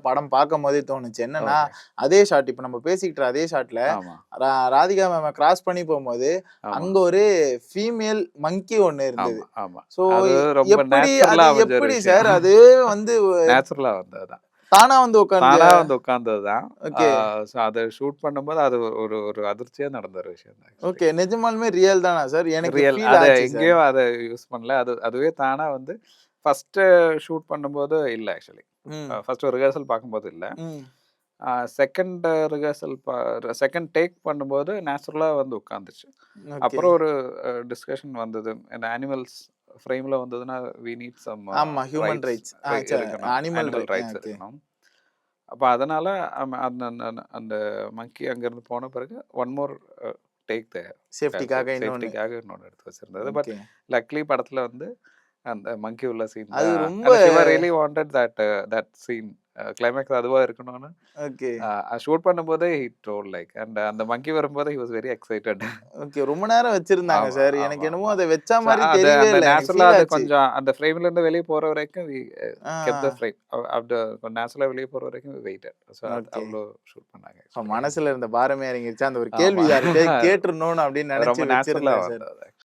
படம் பார்க்கும்போதே தோணுச்சு. என்னன்னா, ஓகே. அதே ஷாட் இப்ப நம்ம பேசிக்கிட்ட அதே ஷாட்ல ஆமா, ராதிகா மேம கிராஸ் பண்ணி போம்போது, ஆமா, அங்க ஒரு ஃபீமேல் மங்கி ஒண்ணு இருந்தது. ஆமா, ஆமா. ஸோ அது ரொம்ப எப்படி நேச்சுரலா அது அமைஞ்ச ஒரு எப்படி விஷயம். சார் அது வந்து நேச்சுரலா வந்தது தான். தானா வந்து உட்காந்து தானா வந்து உட்கார்ந்தது தான். ஓகே, ஸோ அத ஷூட் பண்ணும்போது அது ஒரு ஒரு அதிர்ச்சியா நடந்த ஒரு விஷயம் தான் ஆக்சுவலி. ஓகே. நிஜமாலுமே ரியல் தானா சார்? எனக்கு ரியல். ஃபீல் அத ஆச்சு சார். எங்கேயோ அத யூஸ் பண்ணல. அதுவே தானா வந்து ஃபர்ஸ்ட்டு ஷூட் பண்ணும்போது இல்ல ஆக்சுவலி. ம், ஃபர்ஸ்ட் ஒரு ரிஹர்சல் பார்க்கும்போது இல்ல. ம். செகண்ட் ரிஹர்சல் செகண்ட் டேக் பண்ணும்போது நேச்சுரலா வந்து உட்காந்துச்சு. ஓகே. அப்புறம் ஒரு டிஸ்கஷன் வந்தது. இந்த அனிமல்ஸ் ஃப்ரேம்ல வந்ததுன்னா, வி நீட் சம் ஆமா. Human rights rights. இருக்கணும். Animal animal rights okay. இருக்கணும். அப்ப அதனால அந்த அந்த அந்த மங்கி அங்கேருந்து போன பிறகு ஒன் மோர் டேக் சேஃப்டிக்காக இன்னொன்னு. சேஃப்டிக்காக இன்னொன்னு எடுத்து வச்சிருந்தது. But okay. லக்லி படத்துல வந்து அந்த மங்கி உள்ள சீன் அது தான். ரொம்ப and Shiva really wanted that scene. Climax அதுவா இருக்கணும்னு ஓகே. ஷூட் பண்ணும்போதே ஹி டோல்ட் லைக் அண்ட் அந்த மங்கி வரும்போது he was very excited. Okay. ரொம்ப நேரம் வச்சிருந்தாங்க ஆமா, சார். ஆமா, எனக்கு என்னமோ ஆமா. அத வச்சா ஸோ மாரி அது தெரியவே அந்த இல்ல. எனக்கு நேச்சுரலா ஃபீல் அது ஆச்சு. கொஞ்சம் அந்த ஃப்ரேம்ல இருந்து வெளிய போற வரைக்கும் ஆ. Kept the frame. நேச்சுரலா வெளிய போற வரைக்கும் வெயிட்டட். ஸோ அது ஓகே. அவ்ளோ ஷூட் பண்ணாங்க ஆக்சுவலி. மனசுல இருந்த பாரமே இறங்கிருச்சு. அந்த ஒரு ஆமா. கேள்வி யார்கிட்டயாவது கேட்டுறணும்னு அப்படின்னு அது ரொம்ப நெனச்சு நேச்சுரலா வச்சிருந்தேன் சார். வந்தது.